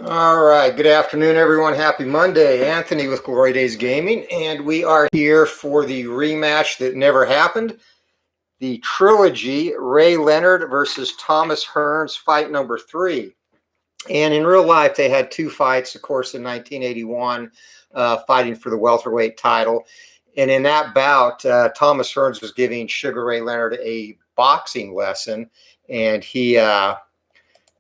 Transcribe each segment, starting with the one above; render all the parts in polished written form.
All right, good afternoon, everyone. Happy Monday. Anthony with Glory Days Gaming, and we are here for the rematch that never happened. The trilogy, Ray Leonard versus Thomas Hearns, fight number 3. And in real life, they had 2 fights, of course, in 1981, fighting for the welterweight title. And in that bout, Thomas Hearns was giving Sugar Ray Leonard a boxing lesson, and he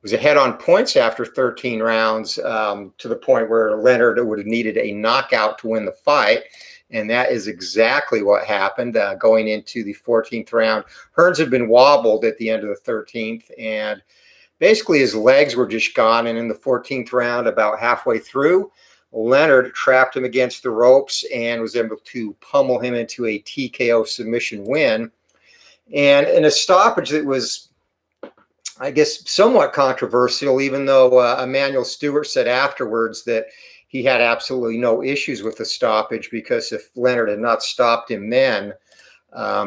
was ahead on points after 13 rounds, to the point where Leonard would have needed a knockout to win the fight. And that is exactly what happened going into the 14th round. Hearns had been wobbled at the end of the 13th, and basically his legs were just gone. And in the 14th round, about halfway through, Leonard trapped him against the ropes and was able to pummel him into a TKO submission win. And in a stoppage that was, I guess, somewhat controversial, even though Emmanuel Stewart said afterwards that he had absolutely no issues with the stoppage, because if Leonard had not stopped him then,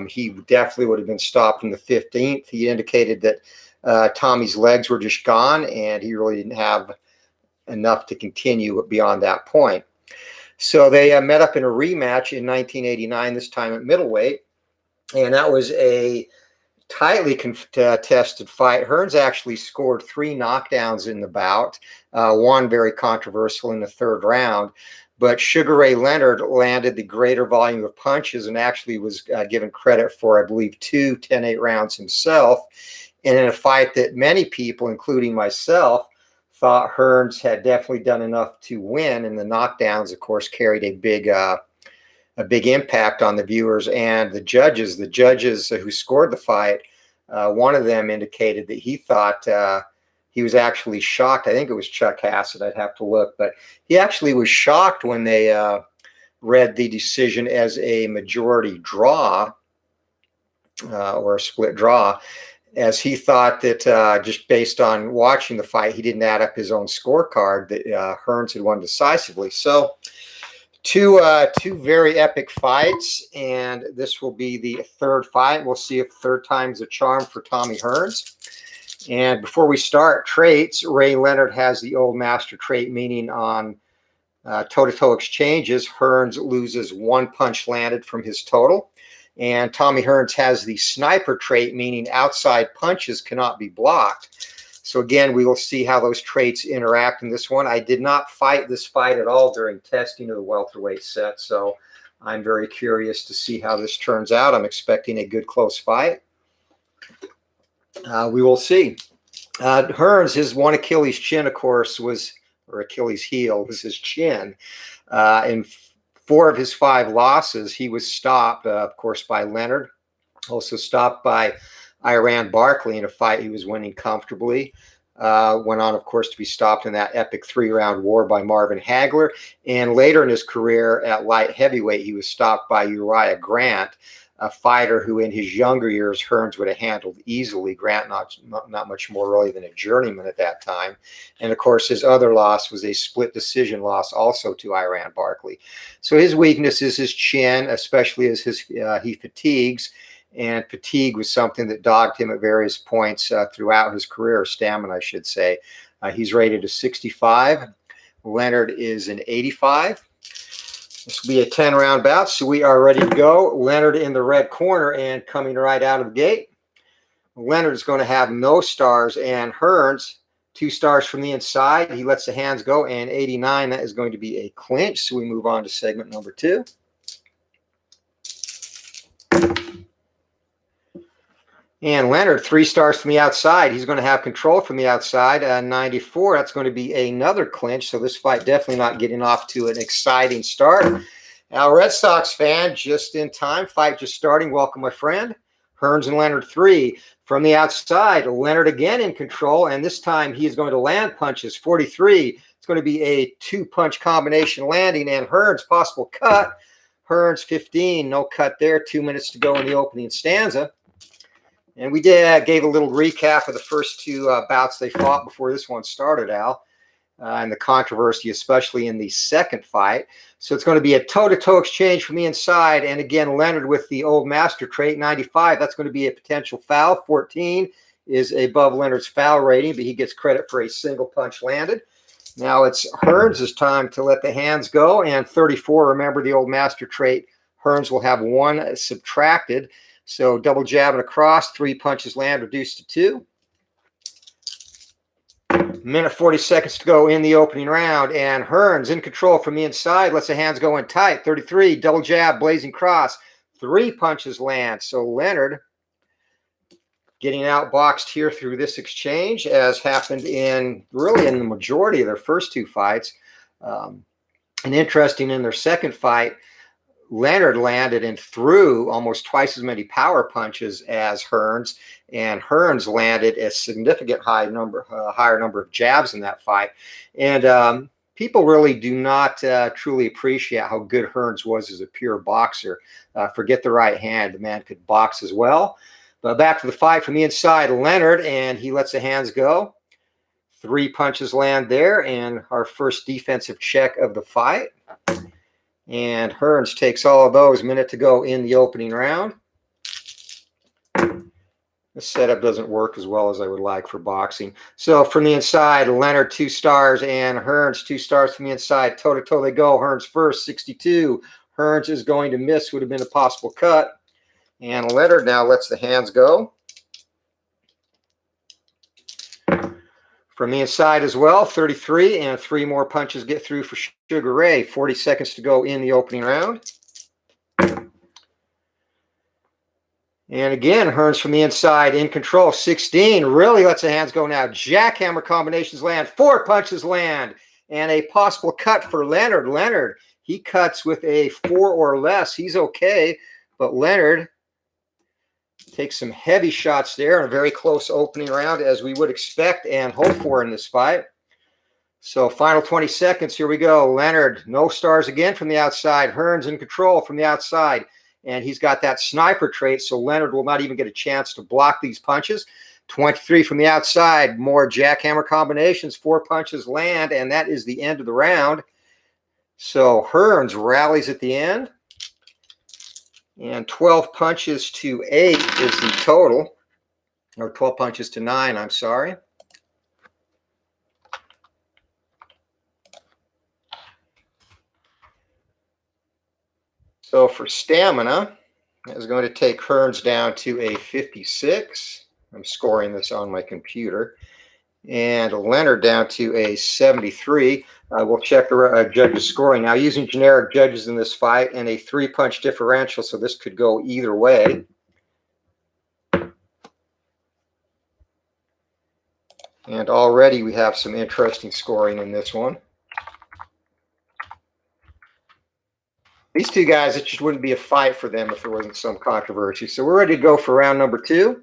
he definitely would have been stopped in the 15th. He indicated that Tommy's legs were just gone, and he really didn't have enough to continue beyond that point. So they met up in a rematch in 1989, this time at middleweight, and that was a tightly contested fight. Hearns actually scored 3 knockdowns in the bout, one very controversial in the 3rd round. But Sugar Ray Leonard landed the greater volume of punches and actually was given credit for, I believe, 2 10-8 rounds himself. And in a fight that many people, including myself, thought Hearns had definitely done enough to win, and the knockdowns, of course, carried a big impact on the viewers and the judges. The judges who scored the fight, one of them indicated that he thought he was actually shocked. I think it was Chuck Hassett. I'd have to look, but he actually was shocked when they read the decision as a majority draw or a split draw, as he thought that just based on watching the fight, he didn't add up his own scorecard, that Hearns had won decisively. So two very epic fights, and this will be the 3rd fight. We'll see if 3rd time's a charm for Tommy Hearns. And before we start, traits. Ray Leonard has the old master trait, meaning on toe-to-toe exchanges, Hearns loses 1 punch landed from his total. And Tommy Hearns has the sniper trait, meaning outside punches cannot be blocked. So again, we will see how those traits interact in this one. I did not fight this fight at all during testing of the welterweight set, so I'm very curious to see how this turns out. I'm expecting a good close fight. We will see. Hearns, his one Achilles chin, of course, or Achilles heel, was his chin. In 4 of his 5 losses, he was stopped, of course, by Leonard. Also stopped by Iran Barkley in a fight he was winning comfortably. Went on, of course, to be stopped in that epic 3-round war by Marvin Hagler. And later in his career at light heavyweight, he was stopped by Uriah Grant, a fighter who in his younger years Hearns would have handled easily. Grant not much more really than a journeyman at that time. And of course, his other loss was a split decision loss also to Iran Barkley. So his weakness is his chin, especially as he fatigues. And fatigue was something that dogged him at various points throughout his career, or stamina, I should say. He's rated a 65. Leonard is an 85. This will be a 10-round bout, so we are ready to go. Leonard in the red corner, and coming right out of the gate, Leonard is going to have no stars, and Hearns, 2 stars from the inside. He lets the hands go, and 89, that is going to be a clinch. So we move on to segment number 2. And Leonard, 3 stars from the outside. He's going to have control from the outside. 94, that's going to be another clinch. So this fight definitely not getting off to an exciting start. Now, Red Sox fan, just in time. Fight just starting. Welcome, my friend. Hearns and Leonard, 3. From the outside, Leonard again in control. And this time he is going to land punches. 43. It's going to be a 2-punch combination landing. And Hearns, possible cut. Hearns, 15. No cut there. 2 minutes to go in the opening stanza. And we gave a little recap of the first 2 bouts they fought before this one started, Al, and the controversy, especially in the 2nd fight. So it's going to be a toe-to-toe exchange from the inside. And again, Leonard with the old master trait, 95. That's going to be a potential foul. 14 is above Leonard's foul rating, but he gets credit for a single punch landed. Now it's Hearns' time to let the hands go, and 34, remember the old master trait, Hearns will have 1 subtracted. So double jab and across, 3 punches land, reduced to 2. Minute 40 seconds to go in the opening round, and Hearns in control from the inside, lets the hands go in tight. 33, double jab, blazing cross, 3 punches land. So Leonard getting outboxed here through this exchange, as happened in the majority of their first 2 fights. And interesting, in their second fight, Leonard landed and threw almost twice as many power punches as Hearns, and Hearns landed a significant higher number of jabs in that fight. And people really do not truly appreciate how good Hearns was as a pure boxer. Forget the right hand, the man could box as well. But back to the fight from the inside, Leonard, and he lets the hands go. 3 punches land there, and our first defensive check of the fight. And Hearns takes all of those. Minute to go in the opening round. The setup doesn't work as well as I would like for boxing. So from the inside, Leonard 2 stars and Hearns 2 stars from the inside. Toe-to-toe they go. Hearns first, 62. Hearns is going to miss, would have been a possible cut. And Leonard now lets the hands go. From the inside as well, 33, and 3 more punches get through for Sugar Ray. 40 seconds to go in the opening round. And again, Hearns from the inside in control, 16. Really lets the hands go now. Jackhammer combinations land. 4 punches land. And a possible cut for Leonard. Leonard, he cuts with a 4 or less. He's okay. But Leonard takes some heavy shots there in a very close opening round, as we would expect and hope for in this fight. So final 20 seconds. Here we go. Leonard, no stars again from the outside. Hearns in control from the outside. And he's got that sniper trait, so Leonard will not even get a chance to block these punches. 23 from the outside. More jackhammer combinations. 4 punches land, and that is the end of the round. So Hearns rallies at the end. And 12 punches to 8 is the total. Or 12 punches to 9, I'm sorry. So for stamina, that is going to take Hearns down to a 56. I'm scoring this on my computer. And Leonard down to a 73. We'll check the judges' scoring. Now, using generic judges in this fight and a 3-punch differential, so this could go either way. And already we have some interesting scoring in this one. These 2 guys, it just wouldn't be a fight for them if there wasn't some controversy. So we're ready to go for round number 2.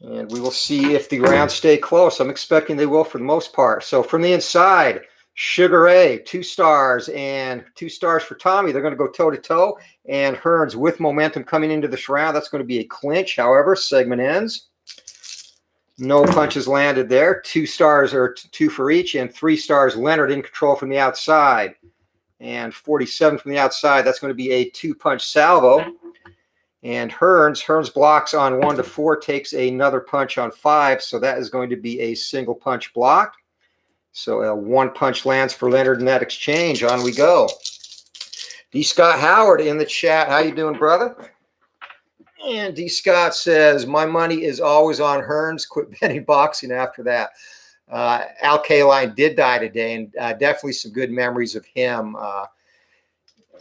And we will see if the rounds stay close. I'm expecting they will for the most part. So from the inside, Sugar Ray, 2 stars, and 2 stars for Tommy. They're going to go toe-to-toe. And Hearns with momentum coming into this round. That's going to be a clinch. However, segment ends. No punches landed there. 2 stars, or 2 for each, and 3 stars. Leonard in control from the outside. And 47 from the outside. That's going to be a 2-punch salvo. And Hearns blocks on 1 to 4, takes another punch on 5. So that is going to be a single punch block. So a 1 punch lands for Leonard in that exchange. On we go. D. Scott Howard in the chat. How you doing, brother? And D. Scott says, my money is always on Hearns. Quit betting boxing after that. Al Kaline did die today, and definitely some good memories of him.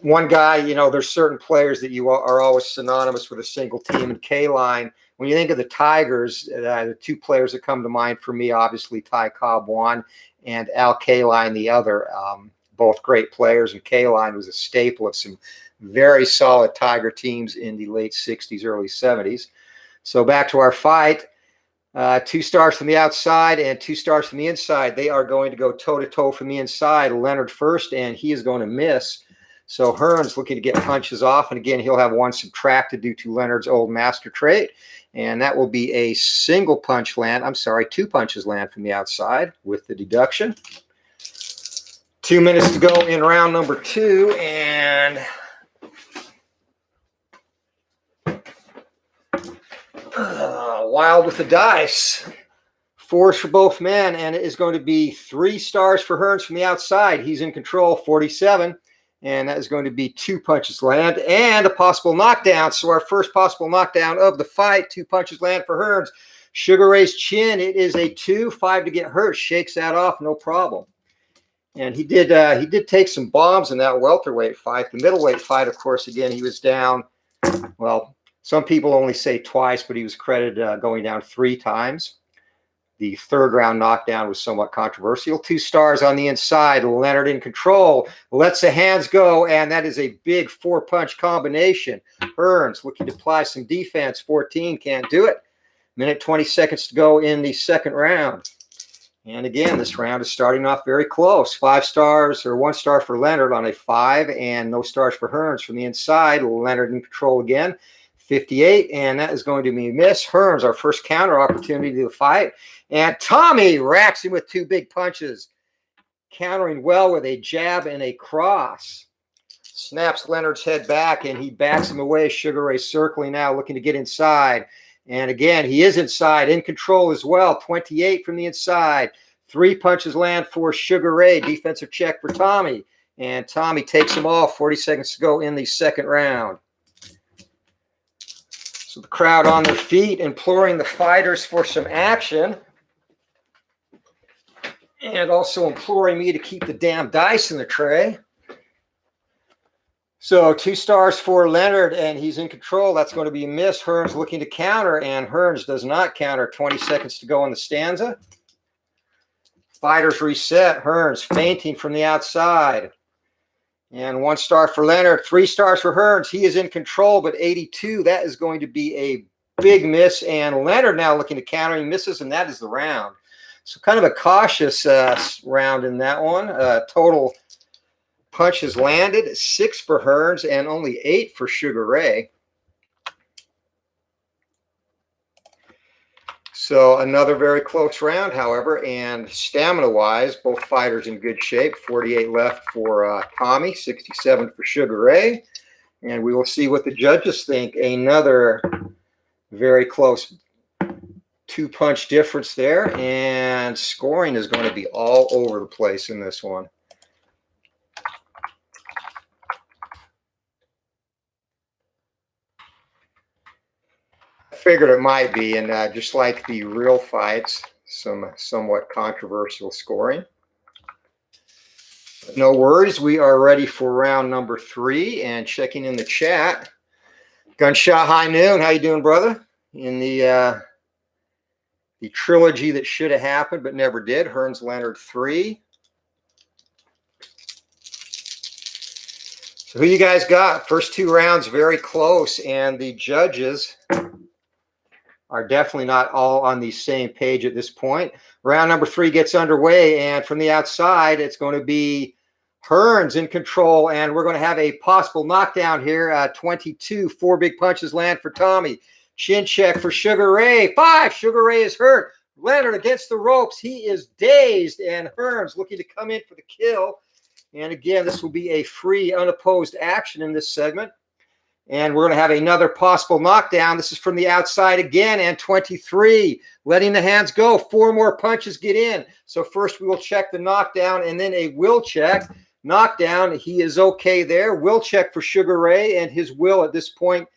One guy, you know, there's certain players that you are always synonymous with a single team. And Kaline, when you think of the Tigers, the 2 players that come to mind for me, obviously Ty Cobb one and Al Kaline the other. Both great players, and Kaline was a staple of some very solid Tiger teams in the late 60s, early 70s. So back to our fight. 2 stars from the outside and 2 stars from the inside. They are going to go toe-to-toe from the inside. Leonard first, and he is going to miss. So Hearns looking to get punches off, and again, he'll have 1 subtracted due to Leonard's old master trait, and that will be a single punch land. I'm sorry, 2 punches land from the outside with the deduction. 2 minutes to go in round number 2, and wild with the dice. 4s for both men, and it is going to be 3 stars for Hearns from the outside. He's in control, 47, and that is going to be 2 punches land and a possible knockdown. So our first possible knockdown of the fight, 2 punches land for Hearns. Sugar Ray's chin, it is a 2, 5 to get hurt, shakes that off, no problem. And he did take some bombs in that welterweight fight. The middleweight fight, of course, again, he was down, well, some people only say twice, but he was credited going down 3 times. The 3rd round knockdown was somewhat controversial. 2 stars on the inside. Leonard in control. Lets the hands go, and that is a big 4-punch combination. Hearns looking to apply some defense. 14, can't do it. Minute 20 seconds to go in the 2nd round. And again, this round is starting off very close. 5 stars or 1 star for Leonard on a 5, and no stars for Hearns from the inside. Leonard in control again. 58, and that is going to be a miss. Hearns, our first counter opportunity to the fight. And Tommy racks him with 2 big punches, countering well with a jab and a cross. Snaps Leonard's head back, and he backs him away. Sugar Ray circling now, looking to get inside. And again, he is inside, in control as well. 28 from the inside. 3 punches land for Sugar Ray. Defensive check for Tommy. And Tommy takes them all. 40 seconds to go in the 2nd round. So the crowd on their feet, imploring the fighters for some action. And also imploring me to keep the damn dice in the tray. So 2 stars for Leonard, and he's in control. That's going to be a miss. Hearns looking to counter, and Hearns does not counter. 20 seconds to go in the stanza. Fighters reset. Hearns feinting from the outside. And 1 star for Leonard, 3 stars for Hearns. He is in control, but 82, that is going to be a big miss. And Leonard now looking to counter. He misses, and that is the round. So kind of a cautious round in that one. Total punches landed, 6 for Hearns and only 8 for Sugar Ray. So another very close round, however, and stamina-wise, both fighters in good shape. 48 left for Tommy, 67 for Sugar Ray. And we will see what the judges think. Another very close 2-punch difference there, and scoring is going to be all over the place in this one. Figured it might be, and just like the real fights, some somewhat controversial scoring. But no worries, we are ready for round number 3, and checking in the chat. Gunshot High Noon, how you doing, brother? In the trilogy that should have happened but never did. Hearns Leonard 3. So who you guys got? First 2 rounds very close, and the judges are definitely not all on the same page at this point. Round number 3 gets underway, and from the outside, it's going to be Hearns in control, and we're going to have a possible knockdown here. 22, 4 big punches land for Tommy. Chin check for Sugar Ray. 5, Sugar Ray is hurt. Leonard against the ropes. He is dazed, and Hearns looking to come in for the kill. And again, this will be a free, unopposed action in this segment. And we're going to have another possible knockdown. This is from the outside again, and 23, letting the hands go. 4 more punches get in. So first we will check the knockdown, and then a will check. Knockdown, he is okay there. Will check for Sugar Ray, and his will at this point,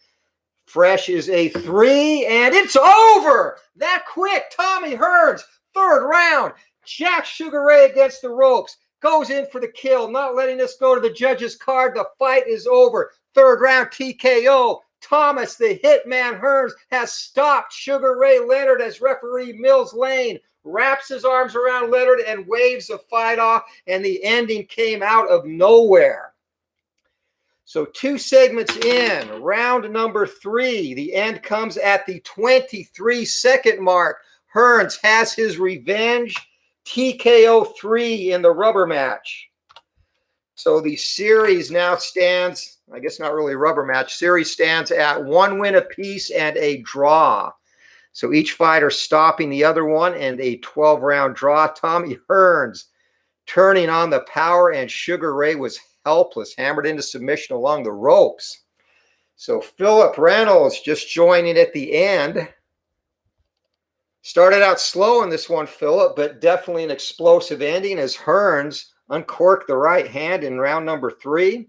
fresh, is a 3, and it's over! That quick, Tommy Hearns, 3rd round. Jack Sugar Ray against the ropes. Goes in for the kill, not letting this go to the judge's card. The fight is over. 3rd round TKO. Thomas, the Hitman Hearns, has stopped Sugar Ray Leonard as referee Mills Lane wraps his arms around Leonard and waves the fight off, and the ending came out of nowhere. So 2 segments in, round number 3. The end comes at the 23-second mark. Hearns has his revenge. TKO 3 in the rubber match. So the series now stands, I guess not really a rubber match, series stands at 1 win apiece and a draw. So each fighter stopping the other one, and a 12-round draw. Tommy Hearns turning on the power, and Sugar Ray was helpless, hammered into submission along the ropes. So Philip Reynolds just joining at the end. Started out slow in this one, Philip, but definitely an explosive ending as Hearns uncorked the right hand in round number 3.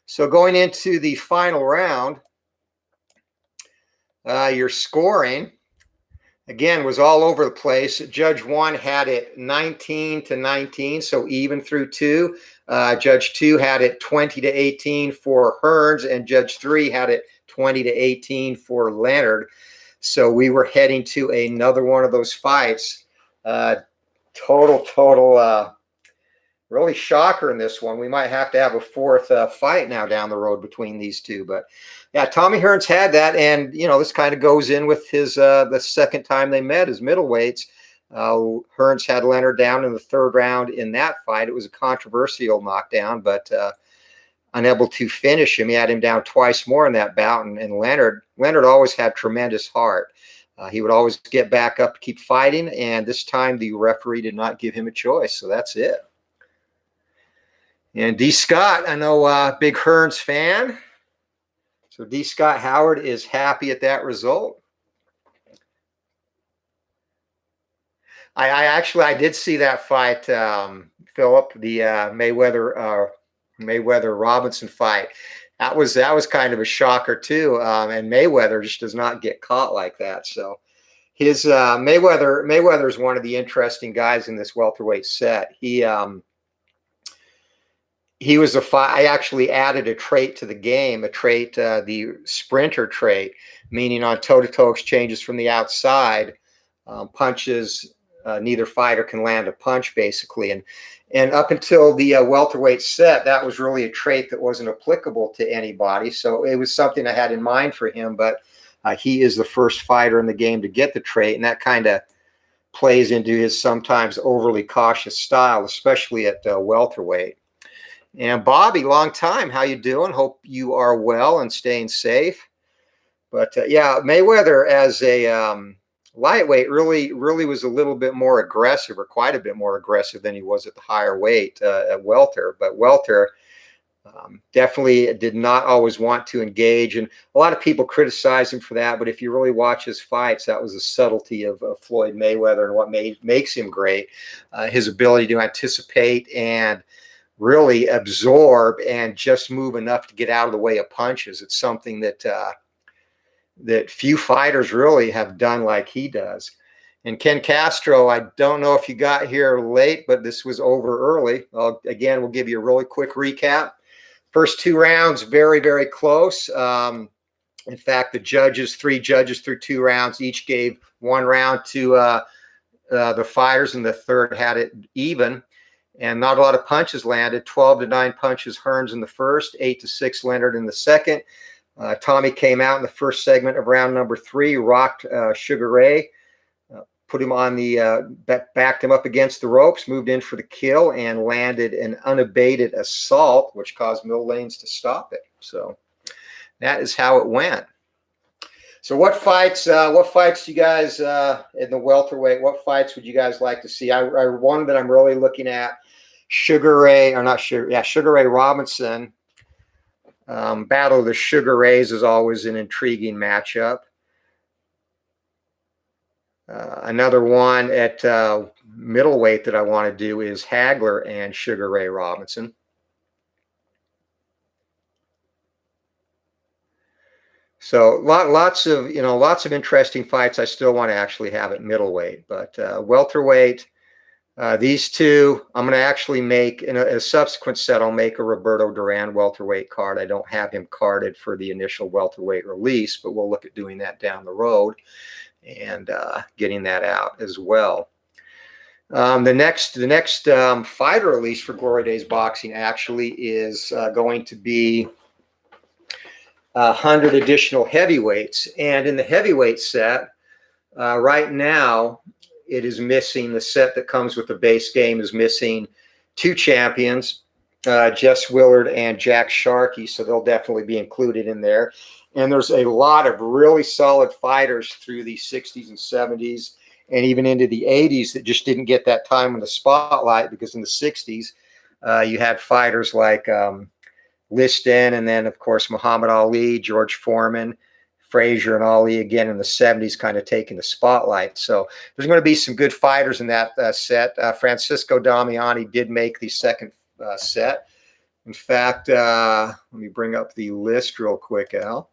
So going into the final round, your scoring, again, was all over the place. Judge 1 had it 19-19, so even through 2. Judge 2 had it 20-18 for Hearns, and Judge 3 had it 20-18 for Leonard. So we were heading to another one of those fights. Total, really shocker in this one. We might have to have a fourth fight now down the road between these two. But yeah, Tommy Hearns had that, and this kind of goes in with his the second time they met as middleweights. Hearns had Leonard down in the 3rd round in that fight. It was a controversial knockdown, but unable to finish him. He had him down twice more in that bout, and Leonard always had tremendous heart. He would always get back up to keep fighting, and this time the referee did not give him a choice, so that's it. And D. Scott, I know big Hearns fan, so D. Scott Howard is happy at that result. I did see that fight, Philip, the Mayweather Robinson fight. That was kind of a shocker too, and Mayweather just does not get caught like that. So his Mayweather is one of the interesting guys in this welterweight set. He was I actually added a trait to the game, the sprinter trait, meaning on toe-to-toe exchanges from the outside, punches. Neither fighter can land a punch, basically, and up until the welterweight set, that was really a trait that wasn't applicable to anybody. So it was something I had in mind for him, but he is the first fighter in the game to get the trait, and that kind of plays into his sometimes overly cautious style, especially at welterweight. And Bobby, long time, how you doing? Hope you are well and staying safe. But yeah, Mayweather as a lightweight really was a little bit more aggressive, or quite a bit more aggressive than he was at the higher weight at welter. But welter definitely did not always want to engage, and a lot of people criticize him for that. But if you really watch his fights, that was the subtlety of Floyd Mayweather and what makes him great. His ability to anticipate and really absorb and just move enough to get out of the way of punches. It's something that few fighters really have done like he does. And Ken Castro, I don't know if you got here late, but this was over early. Again, we'll give you a really quick recap. First 2 rounds, very, very close. In fact, the 3 judges through 2 rounds each gave 1 round to the fighters, and the third had it even. And not a lot of punches landed. 12-9 punches Hearns in the first, 8-6 Leonard in the second. Tommy came out in the first segment of round number 3, rocked Sugar Ray, put him on backed him up against the ropes, moved in for the kill, and landed an unabated assault, which caused Mill Lanes to stop it. So that is how it went. So what fights you guys in the welterweight, what fights would you guys like to see? One that I'm really looking at, Sugar Ray Robinson. Battle of the Sugar Rays is always an intriguing matchup. Another one at middleweight that I want to do is Hagler and Sugar Ray Robinson. So lots of interesting fights I still want to actually have at middleweight, but welterweight. These two, I'm going to actually make, in a subsequent set, I'll make a Roberto Duran welterweight card. I don't have him carded for the initial welterweight release, but we'll look at doing that down the road and getting that out as well. The next fighter release for Glory Days Boxing actually is going to be 100 additional heavyweights. And in the heavyweight set, right now, it is missing, the set that comes with the base game is missing 2 champions, Jess Willard and Jack Sharkey, so they'll definitely be included in there. And there's a lot of really solid fighters through the 60s and 70s and even into the 80s that just didn't get that time in the spotlight, because in the 60s, you had fighters like Liston, and then, of course, Muhammad Ali, George Foreman, Frazier and Ali again in the 70s, kind of taking the spotlight. So there's going to be some good fighters in that set. Francisco Damiani did make the second set. In fact, let me bring up the list real quick, Al.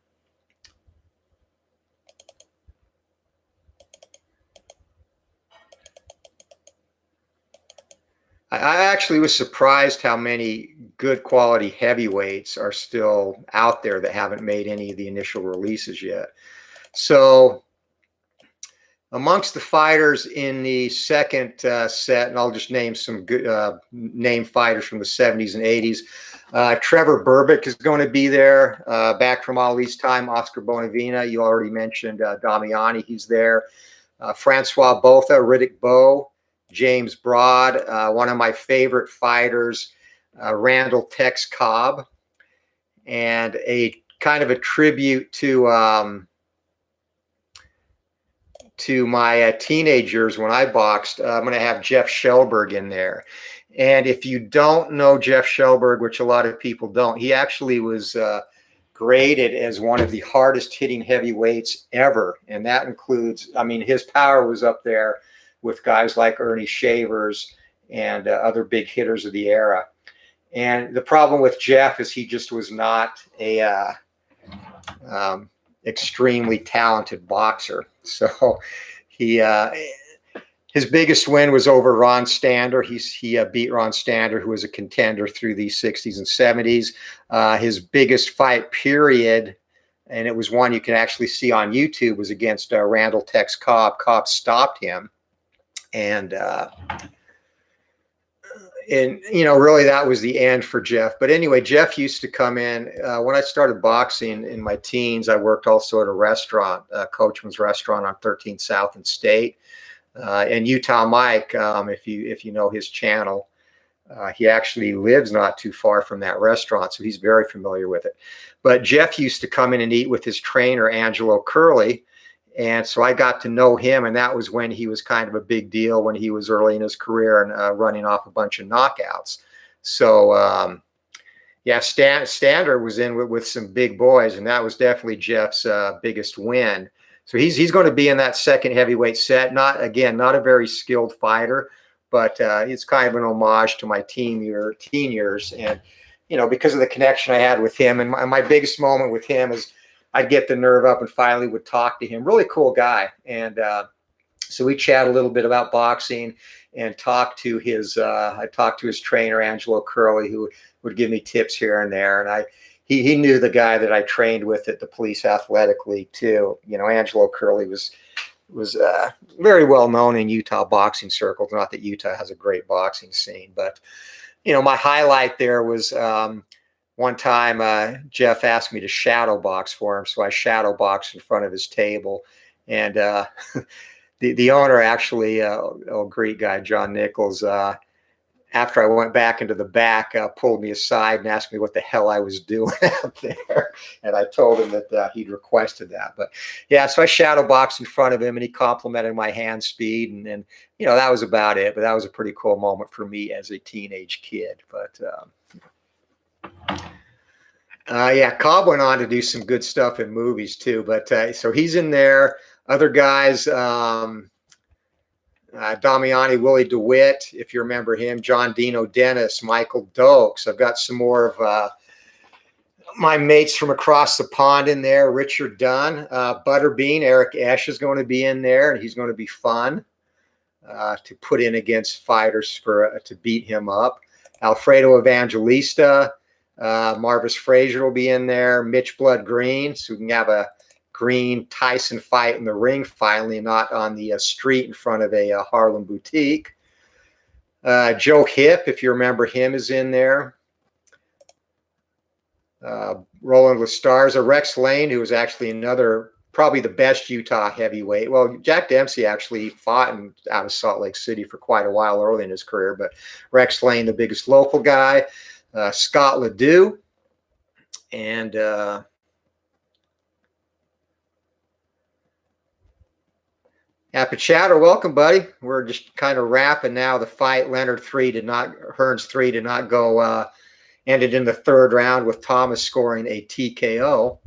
I actually was surprised how many good quality heavyweights are still out there that haven't made any of the initial releases yet. So amongst the fighters in the second set, and I'll just name some good name fighters from the 70s and 80s. Trevor Berbick is going to be there, back from Ali's time. Oscar Bonavina, you already mentioned Damiani, he's there. Francois Botha, Riddick Bowe, James Broad, one of my favorite fighters, Randall Tex Cobb, and a kind of a tribute to my teenage years when I boxed. I'm going to have Jeff Shellberg in there. And if you don't know Jeff Shellberg, which a lot of people don't, he actually was graded as one of the hardest hitting heavyweights ever. And that includes, I mean, his power was up there with guys like Ernie Shavers and other big hitters of the era. And the problem with Jeff is he just was not a extremely talented boxer. So he his biggest win was over Ron Stander. He beat Ron Stander, who was a contender through the 60s and 70s. His biggest fight, period, and it was one you can actually see on YouTube, was against Randall Tex Cobb. Cobb stopped him. And you know, really that was the end for Jeff. But anyway, Jeff used to come in. When I started boxing in my teens, I worked also at a restaurant, Coachman's Restaurant on 13th South and State. And Utah Mike, if you know his channel, he actually lives not too far from that restaurant, so he's very familiar with it. But Jeff used to come in and eat with his trainer, Angelo Curley. And so I got to know him, and that was when he was kind of a big deal, when he was early in his career and running off a bunch of knockouts. So, yeah, Stander was in with some big boys, and that was definitely Jeff's biggest win. So he's going to be in that second heavyweight set. Not a very skilled fighter, but it's kind of an homage to my teen years. And, you know, because of the connection I had with him, and my biggest moment with him is I'd get the nerve up and finally would talk to him. Really cool guy. And so we chat a little bit about boxing and talked to his I talked to his trainer, Angelo Curley, who would give me tips here and there. And he knew the guy that I trained with at the Police Athletic League too. You know, Angelo Curley was very well known in Utah boxing circles. Not that Utah has a great boxing scene, but, you know, my highlight there was one time, Jeff asked me to shadow box for him, so I shadow boxed in front of his table. And the owner, actually, a great guy, John Nichols, after I went back into the back, pulled me aside and asked me what the hell I was doing out there. And I told him that he'd requested that. But yeah, so I shadow boxed in front of him, and he complimented my hand speed. And you know, that was about it. But that was a pretty cool moment for me as a teenage kid. But yeah, Cobb went on to do some good stuff in movies too. But so he's in there. Other guys, Damiani, Willie DeWitt, if you remember him, John Dino Dennis, Michael Dokes. I've got some more of my mates from across the pond in there. Richard Dunn, Butterbean, Eric Esch is going to be in there, and he's going to be fun to put in against fighters to beat him up. Alfredo Evangelista, Marvis Frazier will be in there. Mitch Blood Green, so we can have a Green Tyson fight in the ring finally, not on the street in front of a Harlem boutique. Joe Hip, if you remember him, is in there. Roland Lastarza, Rex Lane, who was actually probably the best Utah heavyweight. Well, Jack Dempsey actually fought out of Salt Lake City for quite a while early in his career, but Rex Lane, the biggest local guy. Scott Ledoux, and Apichatto, welcome, buddy. We're just kind of wrapping now the fight. Hearns 3 did not go, ended in the third round with Thomas scoring a TKO.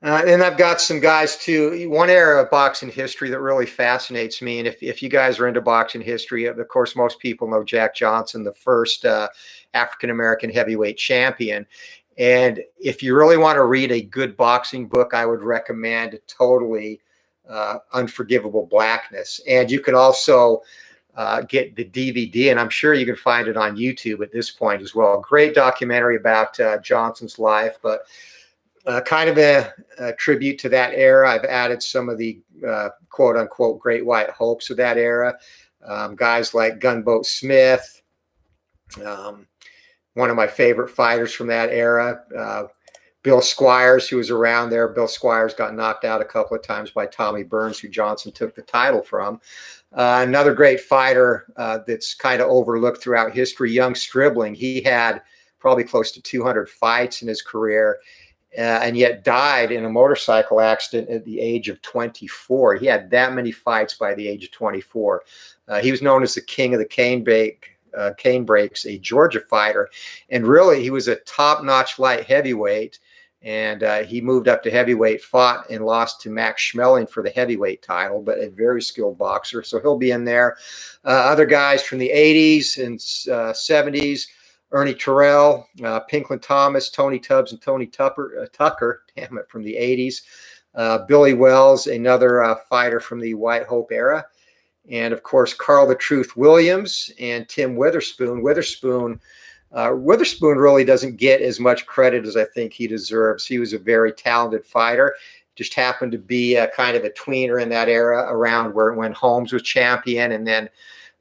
And I've got some guys too. One era of boxing history that really fascinates me, and if you guys are into boxing history, of course, most people know Jack Johnson, the first African-American heavyweight champion. And if you really want to read a good boxing book, I would recommend totally Unforgivable Blackness. And you can also get the DVD, and I'm sure you can find it on YouTube at this point as well. Great documentary about Johnson's life, but kind of a tribute to that era. I've added some of the quote unquote great white hopes of that era. Guys like Gunboat Smith, one of my favorite fighters from that era. Bill Squires, who was around there. Bill Squires got knocked out a couple of times by Tommy Burns, who Johnson took the title from. Another great fighter that's kind of overlooked throughout history, Young Stribling. He had probably close to 200 fights in his career, and yet died in a motorcycle accident at the age of 24. He had that many fights by the age of 24. He was known as the king of the cane breaks, a Georgia fighter. And really, he was a top-notch light heavyweight. And he moved up to heavyweight, fought and lost to Max Schmeling for the heavyweight title, but a very skilled boxer. So he'll be in there. Other guys from the 80s and 70s, Ernie Terrell, Pinklin Thomas, Tony Tubbs, and Tony Tucker, damn it, from the 80s. Billy Wells, another fighter from the White Hope era. And, of course, Carl the Truth Williams and Tim Witherspoon. Witherspoon really doesn't get as much credit as I think he deserves. He was a very talented fighter. Just happened to be kind of a tweener in that era around when Holmes was champion. And then,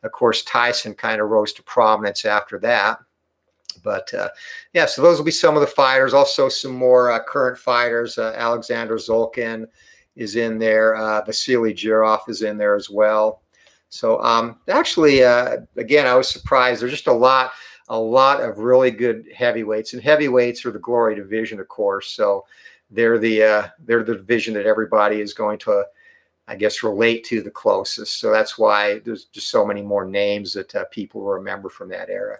of course, Tyson kind of rose to prominence after that. But yeah, so those will be some of the fighters. Also some more current fighters. Alexander Zolkin is in there. Vasily Jirov is in there as well. So actually, again, I was surprised. There's just a lot of really good heavyweights, and heavyweights are the glory division, of course. So they're the division that everybody is going to, I guess, relate to the closest. So that's why there's just so many more names that people remember from that era.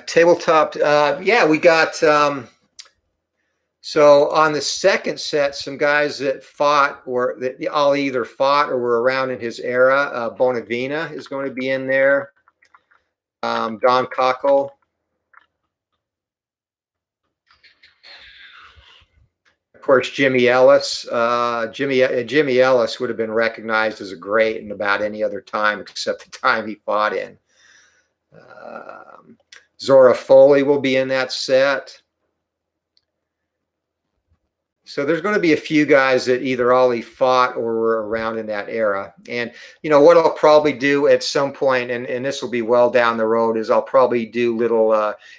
Tabletop, yeah, we got so on the second set, some guys that fought or that all either fought or were around in his era. Bonavina is going to be in there. Don Cockle. Of course, Jimmy Ellis. Jimmy Ellis would have been recognized as a great in about any other time except the time he fought in. Zora Foley will be in that set. So there's going to be a few guys that either already fought or were around in that era. And, you know, what I'll probably do at some point, and this will be well down the road, is I'll probably do little,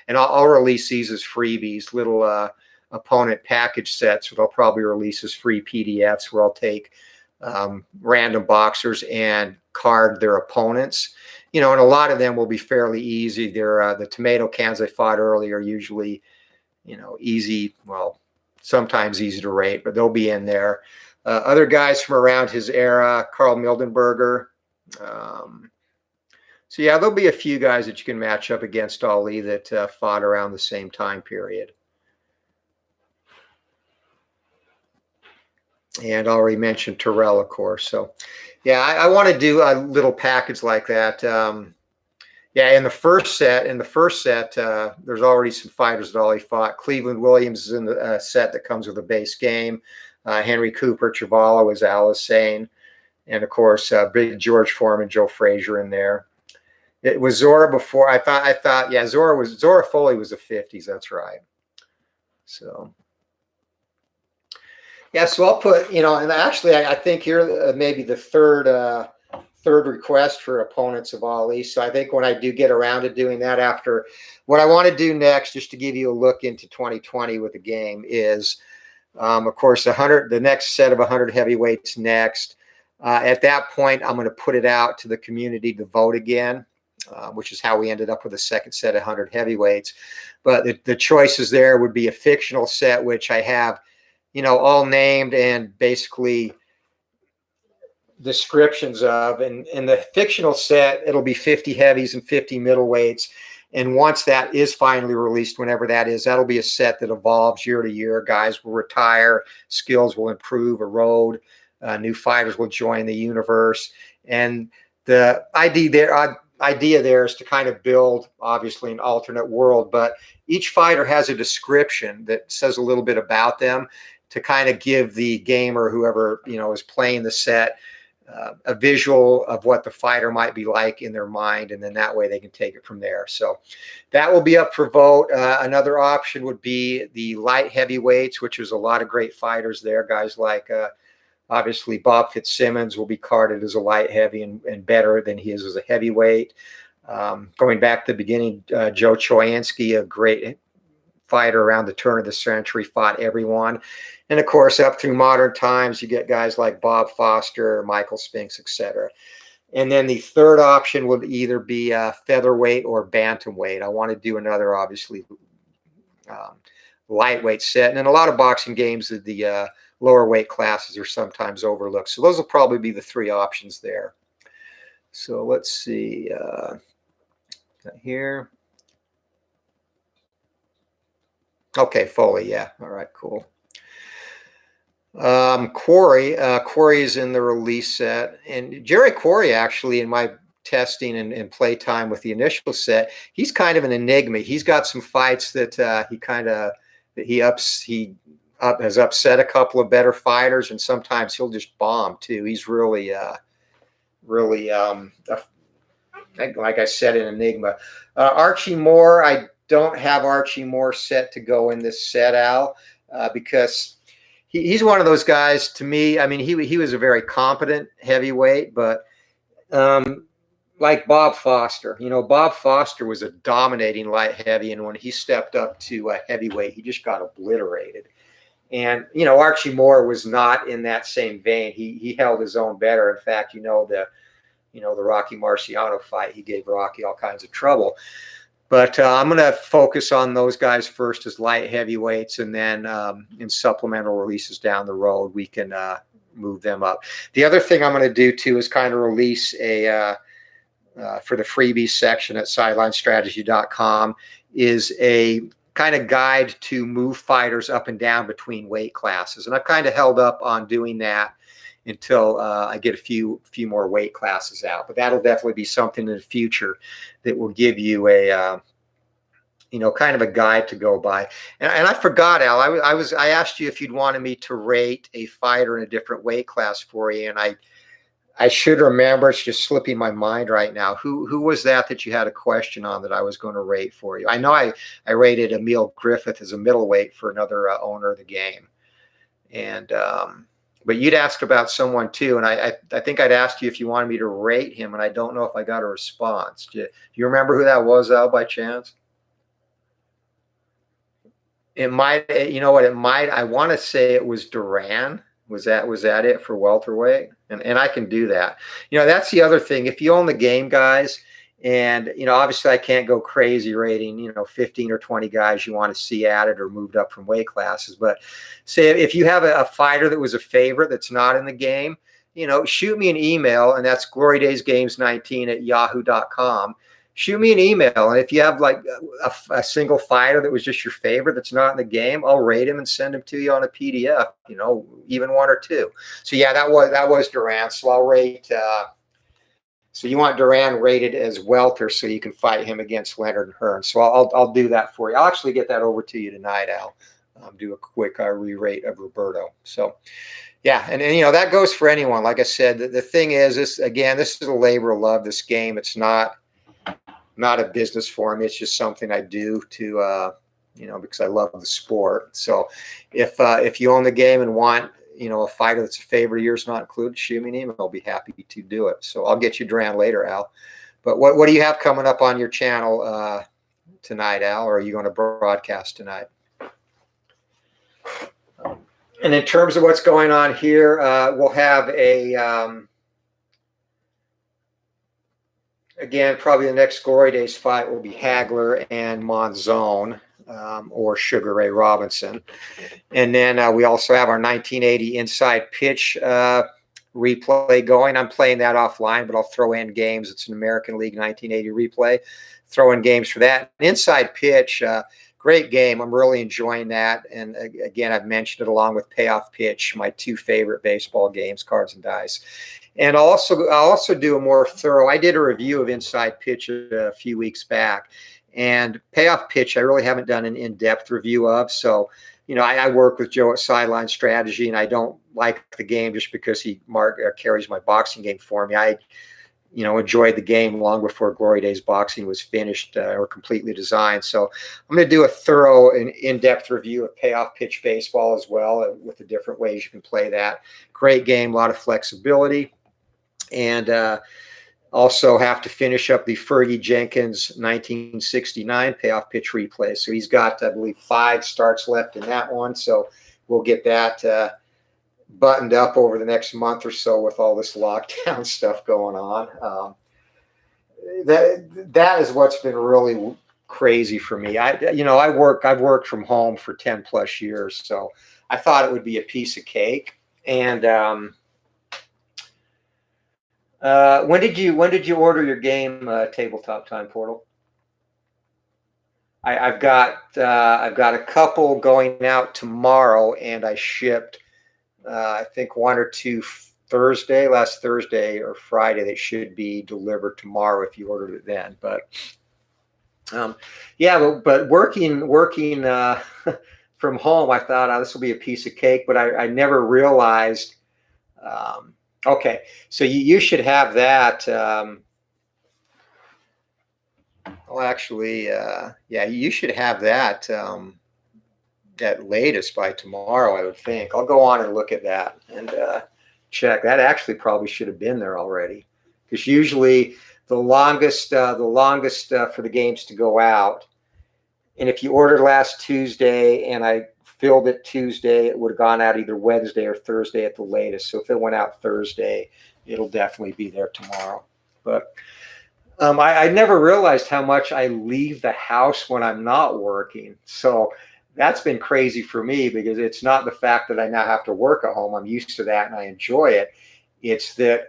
and I'll release these as freebies, little opponent package sets that I'll probably release as free PDFs where I'll take random boxers and card their opponents. You know, and a lot of them will be fairly easy. They're the tomato cans I fought earlier, usually, you know, easy, well, sometimes easy to rate, but they'll be in there. Other guys from around his era, Carl Mildenberger. So, yeah, there'll be a few guys that you can match up against Ali that fought around the same time period. And I already mentioned Terrell, of course. So, yeah, I want to do a little package like that. Yeah, in the first set, there's already some fighters that already fought. Cleveland Williams is in the set that comes with a base game. Henry Cooper, Chavala is Alice Sane. And, of course, Big George Foreman, Joe Frazier in there. It was Zora before. I thought, yeah, Zora Foley was the 50s. That's right. So. Yeah, so I'll put, you know, and actually I think you're maybe the third request for opponents of Ali. So I think when I do get around to doing that, after what I want to do next, just to give you a look into 2020 with the game, is, of course, the next set of 100 heavyweights next. At that point, I'm going to put it out to the community to vote again, which is how we ended up with the second set of 100 heavyweights. But the choices there would be a fictional set, which I have, you know, all named and basically descriptions of. And in the fictional set, it'll be 50 heavies and 50 middleweights. And once that is finally released, whenever that is, that'll be a set that evolves year to year. Guys will retire, skills will improve, erode, new fighters will join the universe. And the idea there is to kind of build, obviously, an alternate world, but each fighter has a description that says a little bit about them to kind of give the gamer, whoever is playing the set, a visual of what the fighter might be like in their mind, and then that way they can take it from there. So that will be up for vote. Another option would be the light heavyweights, which is a lot of great fighters there. Guys like obviously Bob Fitzsimmons will be carded as a light heavy and better than he is as a heavyweight. Going back to the beginning, Joe Choyansky, a great fighter around the turn of the century, fought everyone. And of course, up through modern times, you get guys like Bob Foster, Michael Spinks, etc. And then the third option would either be featherweight or bantamweight. I want to do another, obviously, lightweight set. And in a lot of boxing games, the lower weight classes are sometimes overlooked. So those will probably be the three options there. So let's see here. Okay, Foley, yeah. All right, cool. Corey is in the release set, and Jerry Corey, actually, in my testing and play time with the initial set, he's kind of an enigma. He's got some fights that he has upset a couple of better fighters, and sometimes he'll just bomb too. He's really like I said, an enigma. Archie Moore, I don't have Archie Moore set to go in this set, Al, because he's one of those guys, to me. I mean, he was a very competent heavyweight, but like Bob Foster, Bob Foster was a dominating light heavy, and when he stepped up to heavyweight, he just got obliterated. And Archie Moore was not in that same vein. He held his own better. In fact, the Rocky Marciano fight, he gave Rocky all kinds of trouble. But I'm going to focus on those guys first as light heavyweights, and then in supplemental releases down the road, we can move them up. The other thing I'm going to do, too, is kind of release for the freebies section at sidelinestrategy.com, is a kind of guide to move fighters up and down between weight classes. And I've kind of held up on doing that until I get a few more weight classes out. But that'll definitely be something in the future that will give you a kind of a guide to go by. And I forgot, Al, I asked you if you'd wanted me to rate a fighter in a different weight class for you, and I should remember. It's just slipping my mind right now. Who was that you had a question on that I was going to rate for you? I know I rated Emil Griffith as a middleweight for another owner of the game, and but you'd asked about someone too, and I think I'd asked you if you wanted me to rate him, and I don't know if I got a response. Do you remember who that was, Al, by chance? It might, it might. I want to say it was Duran. Was that it for welterweight? And I can do that. That's the other thing. If you own the game, guys, and obviously I can't go crazy rating 15 or 20 guys you want to see added or moved up from weight classes. But say if you have a fighter that was a favorite that's not in the game, shoot me an email, and that's glorydaysgames19@yahoo.com. Shoot me an email, and if you have like a single fighter that was just your favorite that's not in the game, I'll rate him and send him to you on a PDF. Even one or two. So yeah, that was Duran. So I'll rate. So you want Duran rated as welter, so you can fight him against Leonard and Hearns. So I'll do that for you. I'll actually get that over to you tonight, Al. Do a quick re-rate of Roberto. So yeah, and that goes for anyone. Like I said, the thing is, this is a labor of love. This game, it's not a business for me. It's just something I do to because I love the sport. So if you own the game and want a fighter that's a favorite of yours not included, shoot me an email. I'll be happy to do it. So I'll get you Duran later, Al. But what do you have coming up on your channel tonight, Al? Or are you going to broadcast tonight? And in terms of what's going on here, we'll have again, probably the next Glory Days fight will be Hagler and Monzon, or Sugar Ray Robinson. And then we also have our 1980 Inside Pitch replay going. I'm playing that offline, but I'll throw in games. It's an American League 1980 replay. Throw in games for that. Inside Pitch, great game. I'm really enjoying that. And again, I've mentioned it along with Payoff Pitch, my two favorite baseball games, Cards and Dice. And I'll also do a more thorough. I did a review of Inside Pitch a few weeks back, and Payoff Pitch I really haven't done an in-depth review of. So, I work with Joe at Sideline Strategy, and I don't like the game just because he carries my boxing game for me. I enjoyed the game long before Glory Days Boxing was finished or completely designed. So I'm going to do a thorough and in-depth review of Payoff Pitch Baseball as well, with the different ways you can play that. Great game, a lot of flexibility. And also have to finish up the Fergie Jenkins 1969 Payoff Pitch replay. So he's got, I believe, 5 starts left in that one. So we'll get that buttoned up over the next month or so with all this lockdown stuff going on. That is what's been really crazy for me. I've worked from home for 10 plus years, so I thought it would be a piece of cake. And when did you order your game, Tabletop Time Portal? I've got a couple going out tomorrow, and I shipped I think 1 or 2 last Thursday or Friday. That should be delivered tomorrow if you ordered it then. But but working from home, I thought, this will be a piece of cake, but I never realized. Okay, so you should have that. You should have that at latest by tomorrow, I would think. I'll go on and look at that and check. That actually probably should have been there already, because usually the longest for the games to go out, and if you ordered last Tuesday and I filled it Tuesday, it would have gone out either Wednesday or Thursday at the latest. So if it went out Thursday, it'll definitely be there tomorrow. But I never realized how much I leave the house when I'm not working. So that's been crazy for me, because it's not the fact that I now have to work at home. I'm used to that and I enjoy it. It's that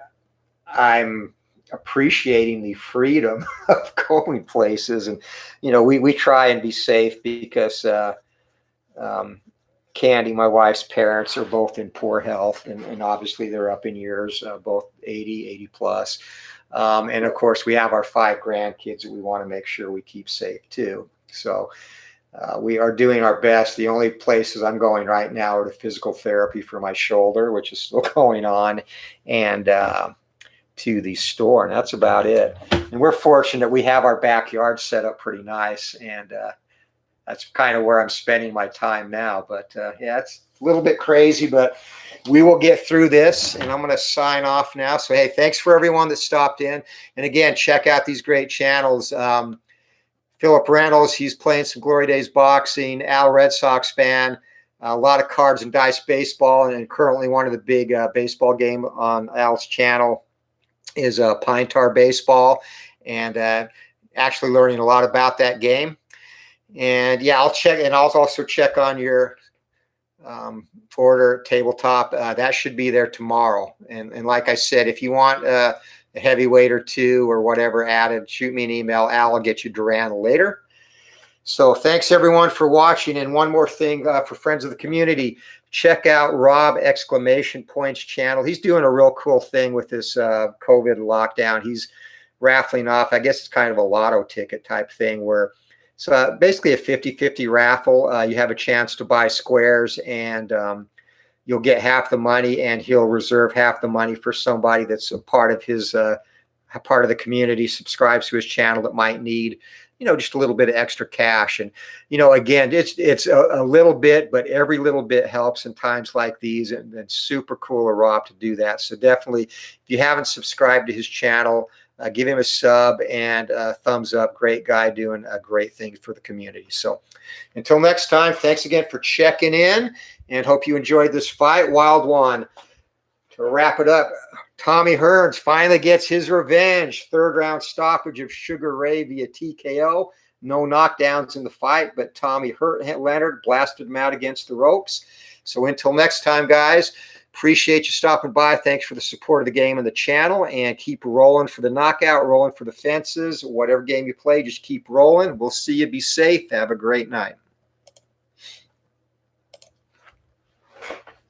I'm appreciating the freedom of going places. And, we try and be safe, because Candy, my wife's parents, are both in poor health, and obviously they're up in years, both 80 plus. And of course, we have our 5 grandkids that we want to make sure we keep safe too. So we are doing our best. The only places I'm going right now are to physical therapy for my shoulder, which is still going on, and to the store, and that's about it. And we're fortunate we have our backyard set up pretty nice, and that's kind of where I'm spending my time now. But it's a little bit crazy, but we will get through this, and I'm going to sign off now. So, hey, thanks for everyone that stopped in. And again, check out these great channels. Philip Reynolds, he's playing some Glory Days Boxing. Al, Red Sox fan. A lot of Cards and Dice baseball, and currently one of the big baseball game on Al's channel is Pine Tar Baseball, and actually learning a lot about that game. And I'll check, and I'll also check on your order tabletop. That should be there tomorrow. And like I said, if you want a heavyweight or 2 or whatever added, shoot me an email. Al will get you Duran later. So thanks everyone for watching. And one more thing for friends of the community, check out Rob exclamation points channel. He's doing a real cool thing with this COVID lockdown. He's raffling off, I guess it's kind of a lotto ticket type thing, where it's basically a 50-50 raffle. You have a chance to buy squares, and you'll get half the money, and he'll reserve half the money for somebody that's a part of his part of the community, subscribes to his channel, that might need just a little bit of extra cash. And again, it's a little bit, but every little bit helps in times like these, and super cool of Rob to do that. So definitely, if you haven't subscribed to his channel, give him a sub and a thumbs up. Great guy doing great things for the community. So until next time, thanks again for checking in, and hope you enjoyed this fight. Wild one. To wrap it up, Tommy Hearns finally gets his revenge. 3rd round stoppage of Sugar Ray via TKO. No knockdowns in the fight, but Tommy Leonard blasted him out against the ropes. So until next time, guys, Appreciate you stopping by. Thanks for the support of the game and the channel, and keep rolling for the knockout, rolling for the fences. Whatever game you play, just keep rolling. We'll see you. Be safe. Have a great night.